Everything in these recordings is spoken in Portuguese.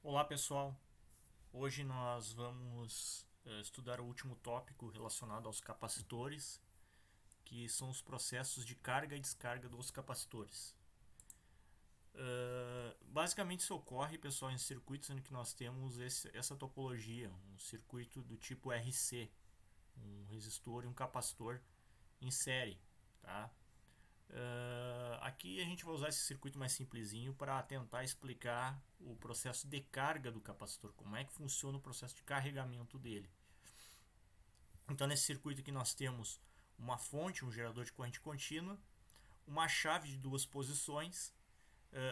Olá pessoal, hoje nós vamos estudar o último tópico relacionado aos capacitores, que são os processos de carga e descarga dos capacitores. Basicamente isso ocorre, pessoal, em circuitos em que nós temos essa topologia, um circuito do tipo RC, um resistor e um capacitor em série, tá? Aqui a gente vai usar esse circuito mais simplesinho para tentar explicar o processo de carga do capacitor, como é que funciona o processo de carregamento dele. Então nesse circuito aqui nós temos uma fonte, um gerador de corrente contínua, uma chave de duas posições.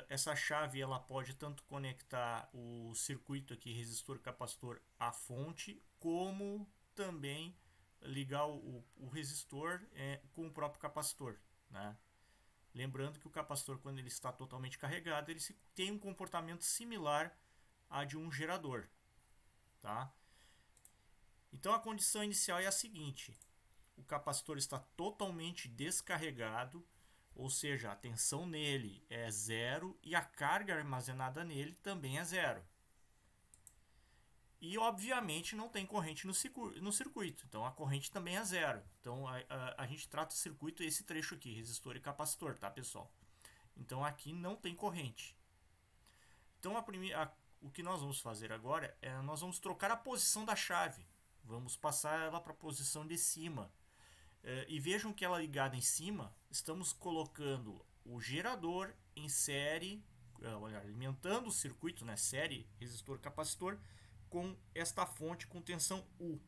Essa chave ela pode tanto conectar o circuito aqui resistor capacitor à fonte, como também ligar o resistor com o próprio capacitor, né? Lembrando que o capacitor, quando ele está totalmente carregado, ele tem um comportamento similar a de um gerador, tá? Então a condição inicial é a seguinte: o capacitor está totalmente descarregado, ou seja, a tensão nele é zero e a carga armazenada nele também é zero. E obviamente não tem corrente no circuito, então a corrente também é zero. Então a gente trata o circuito esse trecho aqui, resistor e capacitor, tá pessoal? Então aqui não tem corrente. Então o que nós vamos fazer agora é nós vamos trocar a posição da chave. Vamos passar ela para a posição de cima. E vejam que ela ligada em cima, estamos colocando o gerador em série, alimentando o circuito, né, série resistor capacitor, com esta fonte com tensão U.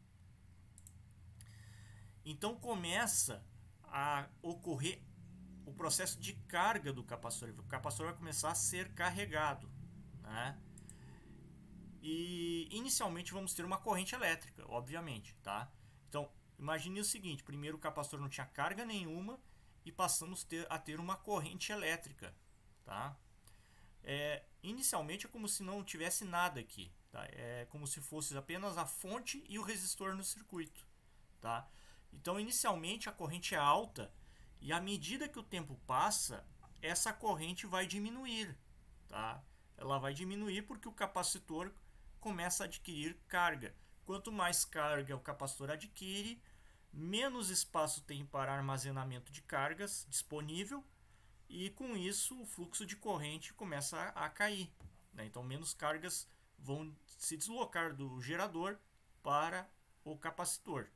Então começa a ocorrer o processo de carga do capacitor. O capacitor vai começar a ser carregado, né? E inicialmente vamos ter uma corrente elétrica, obviamente, tá? Então imagine o seguinte: primeiro o capacitor não tinha carga nenhuma e passamos a ter uma corrente elétrica, tá? Inicialmente é como se não tivesse nada aqui, tá? É como se fosse apenas a fonte e o resistor no circuito, tá? Então inicialmente a corrente é alta e à medida que o tempo passa, essa corrente vai diminuir, tá? Ela vai diminuir porque o capacitor começa a adquirir carga. Quanto mais carga o capacitor adquire, menos espaço tem para armazenamento de cargas disponível e com isso o fluxo de corrente começa a cair, né? Então menos cargas vão se deslocar do gerador para o capacitor.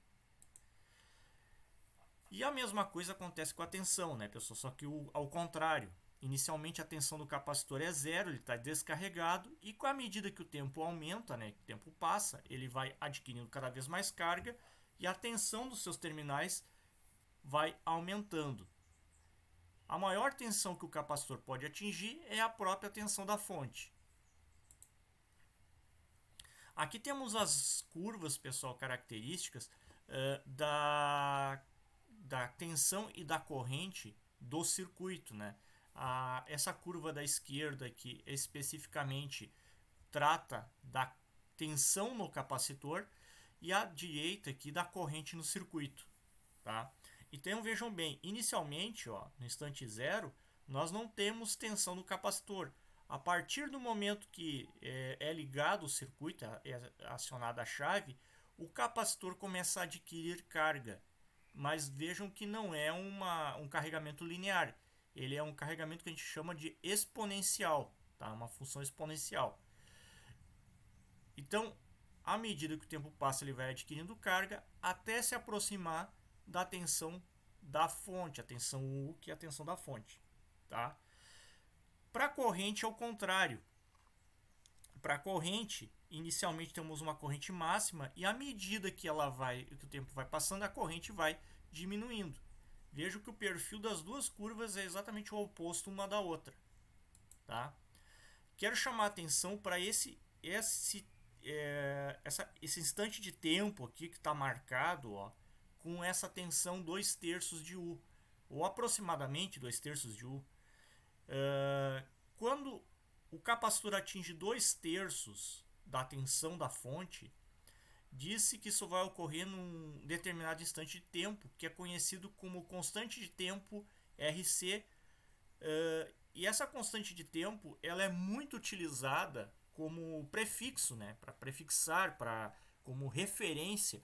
E a mesma coisa acontece com a tensão, né, pessoal? Só que ao contrário. Inicialmente a tensão do capacitor é zero, ele está descarregado, e com a medida que o tempo aumenta, né, que o tempo passa, ele vai adquirindo cada vez mais carga e a tensão dos seus terminais vai aumentando. A maior tensão que o capacitor pode atingir é a própria tensão da fonte. Aqui temos as curvas, pessoal, características da tensão e da corrente do circuito, né? Essa curva da esquerda aqui especificamente trata da tensão no capacitor e a direita aqui da corrente no circuito, tá? Então vejam bem, inicialmente, ó, no instante zero, nós não temos tensão no capacitor. A partir do momento que é ligado o circuito, é acionada a chave, o capacitor começa a adquirir carga. Mas vejam que não é um carregamento linear. Ele é um carregamento que a gente chama de exponencial, tá? Uma função exponencial. Então, à medida que o tempo passa, ele vai adquirindo carga até se aproximar da tensão da fonte, a tensão U, que é a tensão da fonte, tá? Para a corrente é o contrário. Para a corrente, inicialmente temos uma corrente máxima e à medida que que o tempo vai passando, a corrente vai diminuindo. Vejo que o perfil das duas curvas é exatamente o oposto uma da outra, tá? Quero chamar a atenção para esse instante de tempo aqui que está marcado, ó, com essa tensão 2/3 de U, ou aproximadamente 2/3 de U. Quando o capacitor atinge 2/3 da tensão da fonte, disse que isso vai ocorrer num determinado instante de tempo, que é conhecido como constante de tempo RC. E essa constante de tempo ela é muito utilizada como prefixo, né? Para prefixar, como referência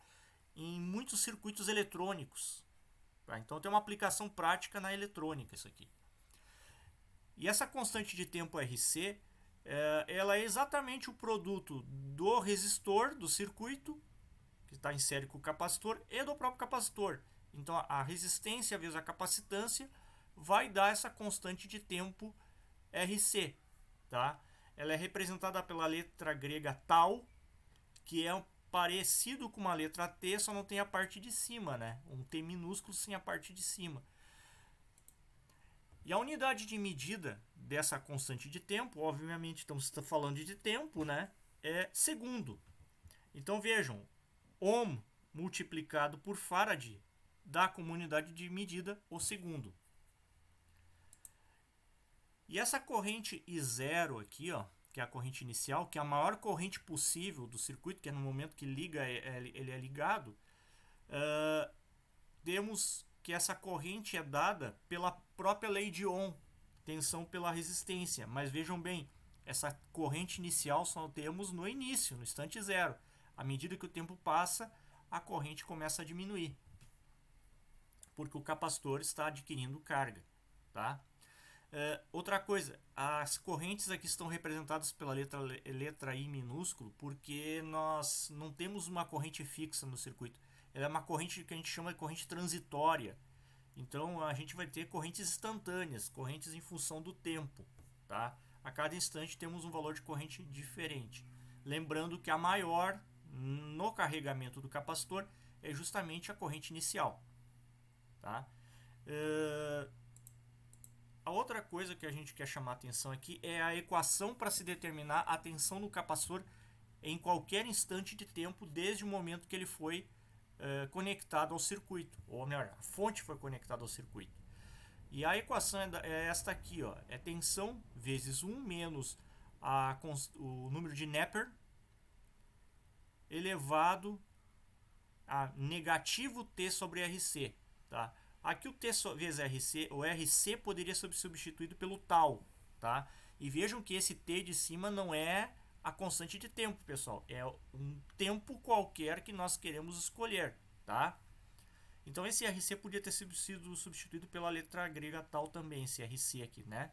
em muitos circuitos eletrônicos. Tá? Então tem uma aplicação prática na eletrônica isso aqui. E essa constante de tempo RC, ela é exatamente o produto do resistor, do circuito, que está em série com o capacitor, e do próprio capacitor. Então a resistência vezes a capacitância vai dar essa constante de tempo RC. Tá? Ela é representada pela letra grega tau, que é parecido com uma letra T, só não tem a parte de cima, né? Um T minúsculo sem a parte de cima. E a unidade de medida dessa constante de tempo, obviamente estamos falando de tempo, né? É segundo. Então vejam, ohm multiplicado por farad dá como unidade de medida o segundo. E essa corrente I0 aqui, ó, que é a corrente inicial, que é a maior corrente possível do circuito, que é no momento que liga, ele é ligado, temos que essa corrente é dada pela própria lei de Ohm, tensão pela resistência. Mas vejam bem, essa corrente inicial só temos no início, no instante zero. À medida que o tempo passa, a corrente começa a diminuir, porque o capacitor está adquirindo carga. Tá? Outra coisa, as correntes aqui estão representadas pela letra I minúsculo, porque nós não temos uma corrente fixa no circuito. Ela é uma corrente que a gente chama de corrente transitória. Então a gente vai ter correntes instantâneas, correntes em função do tempo. Tá? A cada instante temos um valor de corrente diferente. Lembrando que a maior no carregamento do capacitor é justamente a corrente inicial. Tá? A outra coisa que a gente quer chamar a atenção aqui é a equação para se determinar a tensão no capacitor em qualquer instante de tempo, desde o momento que ele foi conectado ao circuito, ou melhor, a fonte foi conectada ao circuito. E a equação é esta aqui, ó, é tensão vezes 1 menos o número de Neper elevado a negativo T sobre RC. Tá? Aqui o T vezes RC, o RC poderia ser substituído pelo tau. Tá? E vejam que esse T de cima não é a constante de tempo, pessoal. É um tempo qualquer que nós queremos escolher. Tá? Então esse RC podia ter sido substituído pela letra grega tau também, esse RC aqui. Né?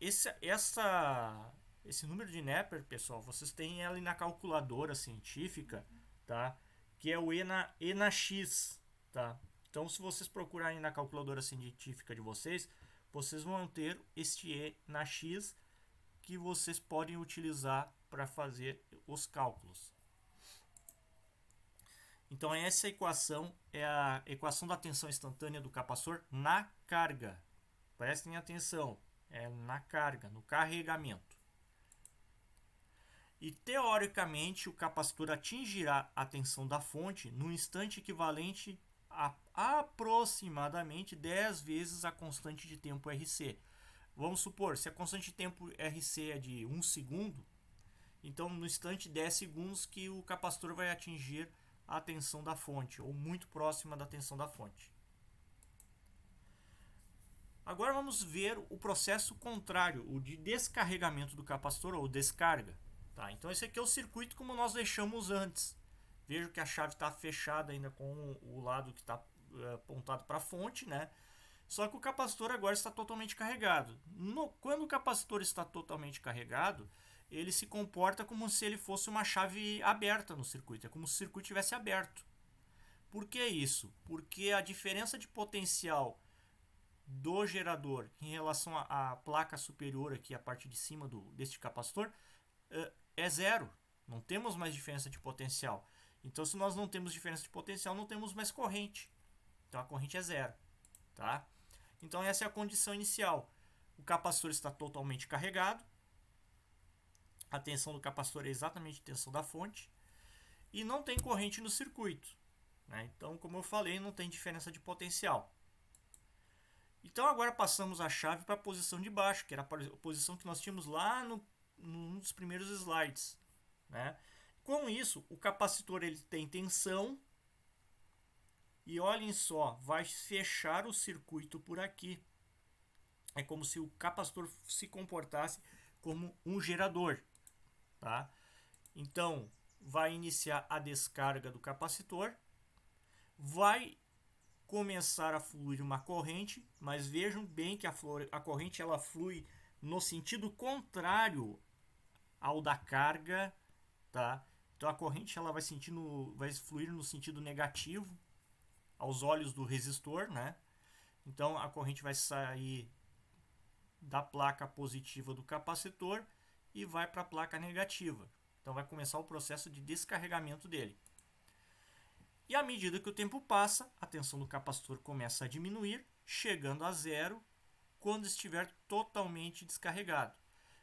Esse número de Neper, pessoal, vocês têm ela na calculadora científica, tá? Que é o E na X. Tá? Então, se vocês procurarem na calculadora científica de vocês vão ter este E na X que vocês podem utilizar para fazer os cálculos. Então, essa equação é a equação da tensão instantânea do capacitor na carga. Prestem atenção, é na carga, no carregamento. E teoricamente o capacitor atingirá a tensão da fonte no instante equivalente a aproximadamente 10 vezes a constante de tempo RC. Vamos supor, se a constante de tempo RC é de 1 segundo, então no instante 10 segundos que o capacitor vai atingir a tensão da fonte, ou muito próxima da tensão da fonte. Agora vamos ver o processo contrário, o de descarregamento do capacitor, ou descarga. Tá? Então esse aqui é o circuito como nós deixamos antes. Vejo que a chave está fechada ainda com o lado que está apontado para a fonte, né? Só que o capacitor agora está totalmente carregado. Quando o capacitor está totalmente carregado, ele se comporta como se ele fosse uma chave aberta no circuito. É como se o circuito estivesse aberto. Por que isso? Porque a diferença de potencial do gerador em relação à placa superior, aqui a parte de cima deste capacitor, é zero. Não temos mais diferença de potencial. Então, se nós não temos diferença de potencial, não temos mais corrente. Então, a corrente é zero. Tá? Então, essa é a condição inicial. O capacitor está totalmente carregado. A tensão do capacitor é exatamente a tensão da fonte. E não tem corrente no circuito. Né? Então, como eu falei, não tem diferença de potencial. Então, agora passamos a chave para a posição de baixo, que era a posição que nós tínhamos lá num dos primeiros slides. Né? Com isso, o capacitor ele tem tensão e olhem só, vai fechar o circuito por aqui. É como se o capacitor se comportasse como um gerador, tá? Então, vai iniciar a descarga do capacitor, vai começar a fluir uma corrente, mas vejam bem que a corrente ela flui no sentido contrário ao da carga, tá? Então a corrente ela vai fluir no sentido negativo aos olhos do resistor, né? Então a corrente vai sair da placa positiva do capacitor e vai para a placa negativa. Então vai começar o processo de descarregamento dele. E à medida que o tempo passa, a tensão do capacitor começa a diminuir, chegando a zero quando estiver totalmente descarregado.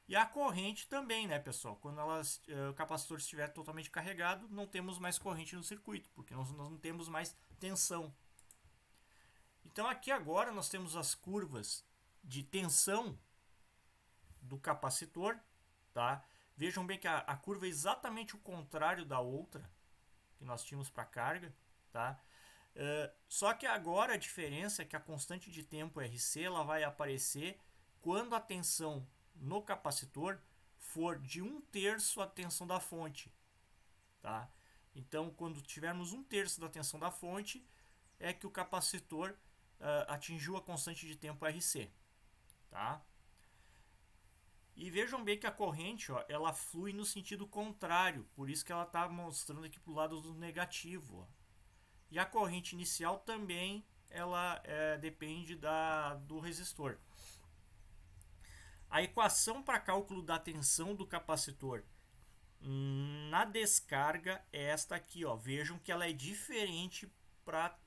E a corrente também, né, pessoal? Quando o capacitor estiver totalmente carregado, não temos mais corrente no circuito, porque nós não temos mais tensão. Então aqui agora nós temos as curvas de tensão do capacitor, tá? Vejam bem que a curva é exatamente o contrário da outra que nós tínhamos para carga, tá? Só que agora a diferença é que a constante de tempo RC ela vai aparecer quando a tensão no capacitor for de 1/3 a tensão da fonte, tá? Então, quando tivermos 1/3 da tensão da fonte, é que o capacitor atingiu a constante de tempo RC, tá? E vejam bem que a corrente, ó, ela flui no sentido contrário, por isso que ela está mostrando aqui para o lado do negativo, ó. E a corrente inicial também ela depende do resistor. A equação para cálculo da tensão do capacitor na descarga é esta aqui, ó. Vejam que ela é diferente para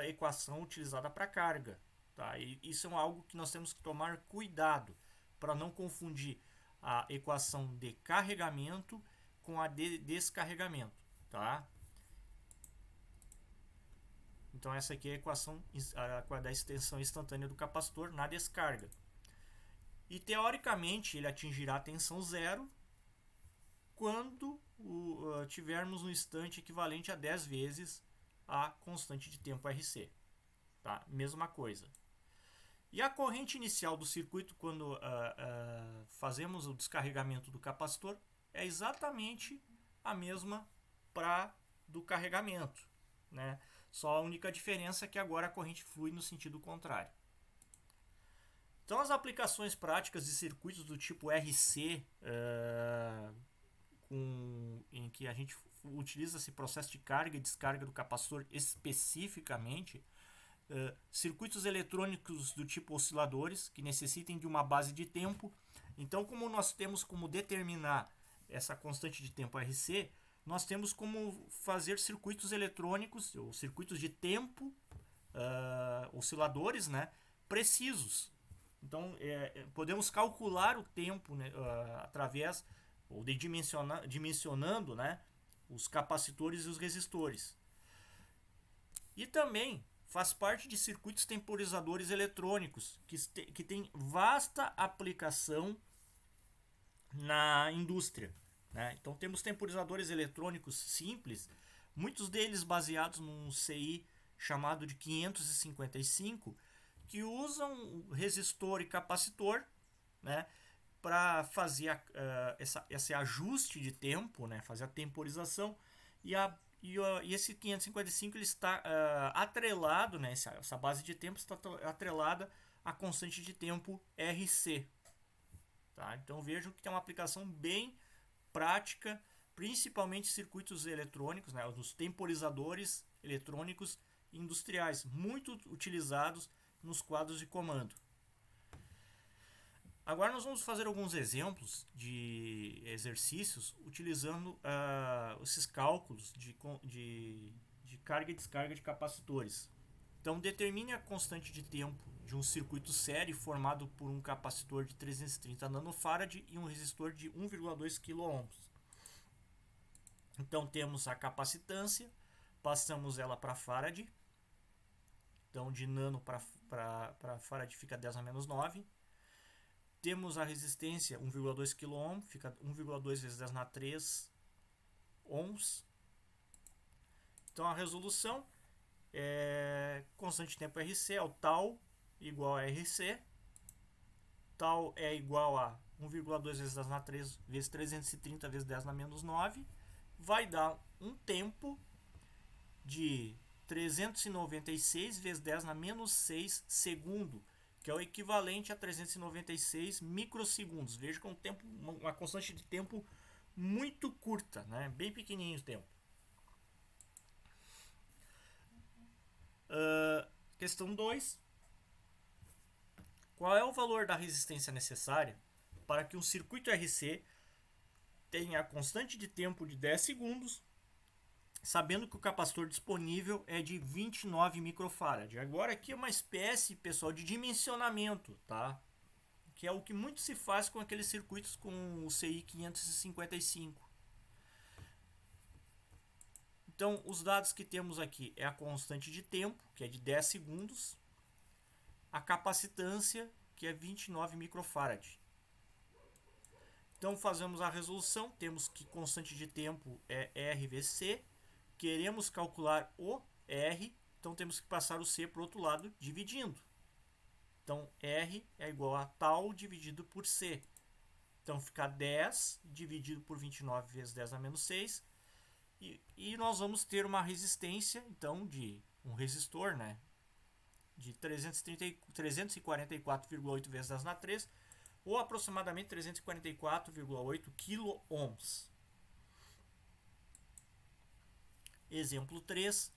a equação utilizada para carga, tá? E isso é algo que nós temos que tomar cuidado para não confundir a equação de carregamento com a de descarregamento, tá? Então essa aqui é a equação da extensão instantânea do capacitor na descarga. E teoricamente ele atingirá a tensão zero quando tivermos um instante equivalente a 10 vezes a constante de tempo RC. Tá? Mesma coisa. E a corrente inicial do circuito, quando fazemos o descarregamento do capacitor, é exatamente a mesma para do carregamento, né? Só a única diferença é que agora a corrente flui no sentido contrário. Então, as aplicações práticas de circuitos do tipo RC, em que a gente utiliza esse processo de carga e descarga do capacitor especificamente, circuitos eletrônicos do tipo osciladores, que necessitem de uma base de tempo. Então, como nós temos como determinar essa constante de tempo RC, nós temos como fazer circuitos eletrônicos, ou circuitos de tempo, osciladores, né, precisos. Então, podemos calcular o tempo, né, através ou de dimensionando, né, os capacitores e os resistores. E também faz parte de circuitos temporizadores eletrônicos, que tem vasta aplicação na indústria, né? Então temos temporizadores eletrônicos simples, muitos deles baseados num CI chamado de 555, que usam resistor e capacitor, né, para fazer esse ajuste de tempo, né, fazer a temporização, e esse 555 ele está atrelado, né, essa base de tempo está atrelada à constante de tempo RC. Tá? Então vejam que tem uma aplicação bem prática, principalmente circuitos eletrônicos, né, os temporizadores eletrônicos industriais, muito utilizados nos quadros de comando. Agora nós vamos fazer alguns exemplos de exercícios utilizando esses cálculos de carga e descarga de capacitores. Então determine a constante de tempo de um circuito série formado por um capacitor de 330 nanofarad e um resistor de 1,2 kΩ. Então temos a capacitância, passamos ela para farad. Então de nano para farad fica 10 a menos 9. Temos a resistência 1,2 kΩ, fica 1,2 vezes 10 na 3 ohms. Então a resolução é constante de tempo RC, é o τ igual a RC. Τ é igual a 1,2 vezes 10 na 3 vezes 330 vezes 10 na menos 9 vai dar um tempo de 396 vezes 10 na menos 6 segundo, que é o equivalente a 396 microsegundos. Veja que é um tempo, uma constante de tempo muito curta, né? Bem pequenininho o tempo. Questão 2. Qual é o valor da resistência necessária para que um circuito RC tenha a constante de tempo de 10 segundos, sabendo que o capacitor disponível é de 29 microfarad? Agora aqui é uma espécie, pessoal, de dimensionamento, tá? Que é o que muito se faz com aqueles circuitos com o CI 555. Então, os dados que temos aqui é a constante de tempo, que é de 10 segundos, a capacitância, que é 29 microfarad. Então, fazemos a resolução, temos que constante de tempo é R vezes C, queremos calcular o R, então temos que passar o C para o outro lado, dividindo. Então, R é igual a tal dividido por C. Então, fica 10 dividido por 29 vezes 10 a menos 6. E nós vamos ter uma resistência, então, de um resistor, né? De 344,8 vezes 10 na 3, ou aproximadamente 344,8 kΩ. Exemplo 3.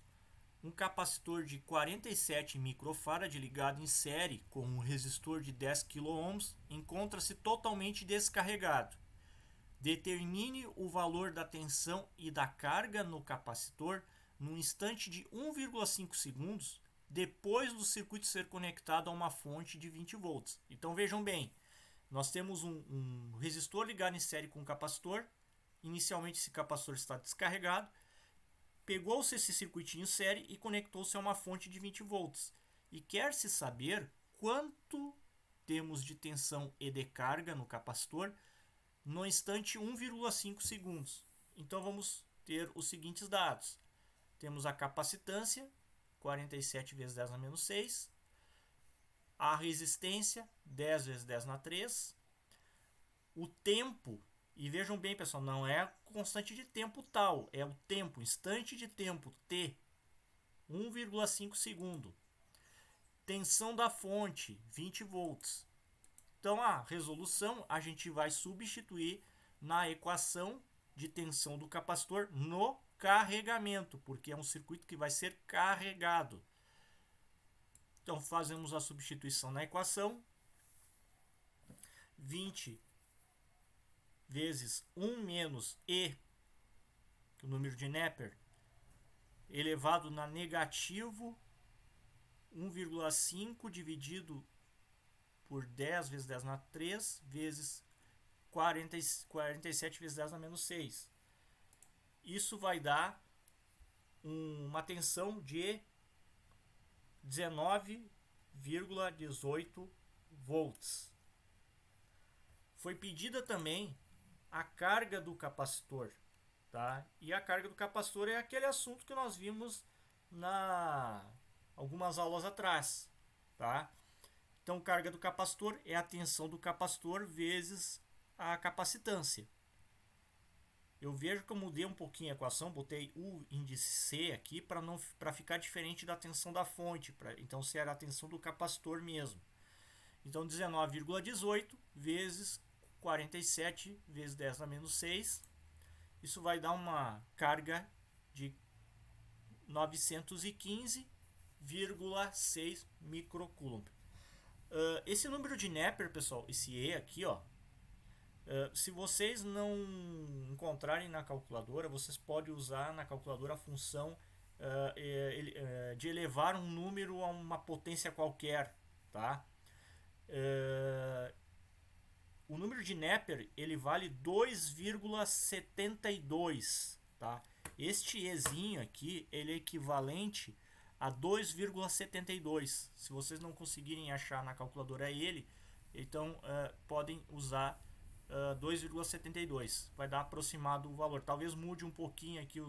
Um capacitor de 47 microfarad ligado em série com um resistor de 10 kΩ encontra-se totalmente descarregado. Determine o valor da tensão e da carga no capacitor num instante de 1,5 segundos depois do circuito ser conectado a uma fonte de 20 volts. Então vejam bem, nós temos um resistor ligado em série com um capacitor. Inicialmente esse capacitor está descarregado. Pegou-se esse circuitinho série e conectou-se a uma fonte de 20 volts. E quer-se saber quanto temos de tensão e de carga no capacitor no instante 1,5 segundos. Então vamos ter os seguintes dados. Temos a capacitância, 47 vezes 10 na menos 6. A resistência, 10 vezes 10 na 3. O tempo, e vejam bem, pessoal, não é constante de tempo tal, é o tempo, instante de tempo, T, 1,5 segundo. Tensão da fonte, 20 volts. Então, a resolução a gente vai substituir na equação de tensão do capacitor no carregamento, porque é um circuito que vai ser carregado. Então, fazemos a substituição na equação. 20 vezes 1 menos E, que é o número de Neper, elevado na negativo 1,5 dividido por 10 vezes 10 na 3 vezes 47 vezes 10 na menos 6. Isso vai dar uma tensão de 19,18 volts. Foi pedida também a carga do capacitor, tá? E a carga do capacitor é aquele assunto que nós vimos algumas aulas atrás, tá? Então, carga do capacitor é a tensão do capacitor vezes a capacitância. Eu vejo que eu mudei um pouquinho a equação, botei o índice C aqui para ficar diferente da tensão da fonte. Então, se era a tensão do capacitor mesmo. Então, 19,18 vezes 47 vezes 10 na menos 6. Isso vai dar uma carga de 915,6 microcoulomb. Esse número de Neper, pessoal, esse E aqui, ó, se vocês não encontrarem na calculadora, vocês podem usar na calculadora a função de elevar um número a uma potência qualquer, tá? O número de Neper, ele vale 2,72, tá? Este Ezinho aqui, ele é equivalente a 2,72. Se vocês não conseguirem achar na calculadora ele, então podem usar 2,72. Vai dar aproximado o valor. Talvez mude um pouquinho aqui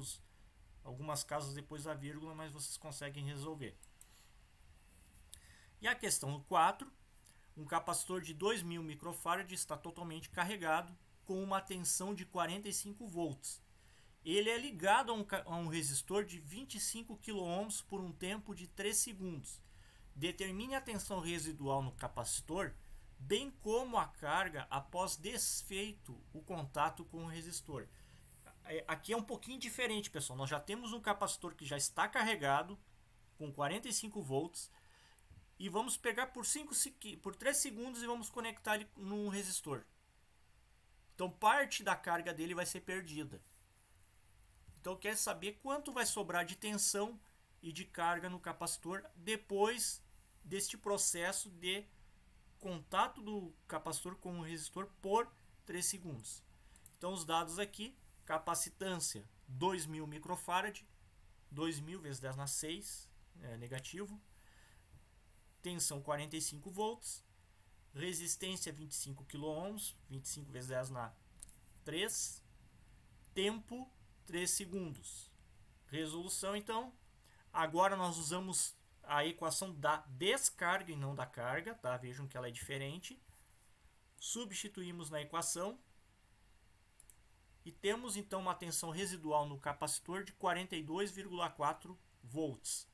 algumas casas depois da vírgula, mas vocês conseguem resolver. E a questão 4. Um capacitor de 2000 microfarad está totalmente carregado com uma tensão de 45 volts. Ele é ligado a um resistor de 25 kΩ por um tempo de 3 segundos. Determine a tensão residual no capacitor, bem como a carga após desfeito o contato com o resistor. Aqui é um pouquinho diferente, pessoal. Nós já temos um capacitor que já está carregado com 45 volts e vamos pegar por 3 segundos e vamos conectar ele num resistor. Então parte da carga dele vai ser perdida. Então quer saber quanto vai sobrar de tensão e de carga no capacitor depois deste processo de contato do capacitor com o resistor por 3 segundos. Então os dados aqui: capacitância 2000 microfarad, 2000 vezes 10 na 6, negativo. Tensão 45 volts, resistência 25 kΩ, 25 vezes 10 na 3, tempo 3 segundos. Resolução, então, agora nós usamos a equação da descarga e não da carga, tá? Vejam que ela é diferente. Substituímos na equação e temos então uma tensão residual no capacitor de 42,4 volts.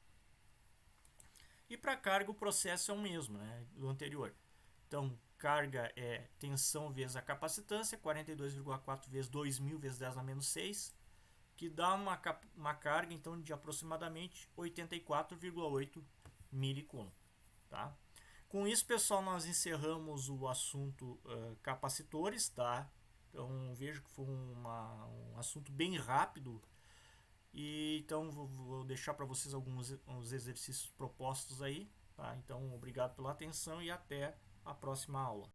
E para carga o processo é o mesmo, né, do anterior. Então, carga é tensão vezes a capacitância, 42,4 vezes 2000 vezes 10 na menos 6, que dá uma carga então de aproximadamente 84,8 milicoulomb, tá? Com isso, pessoal, nós encerramos o assunto capacitores, tá? Então, vejo que foi um assunto bem rápido. E então vou deixar para vocês alguns exercícios propostos aí, tá? Então, obrigado pela atenção e até a próxima aula.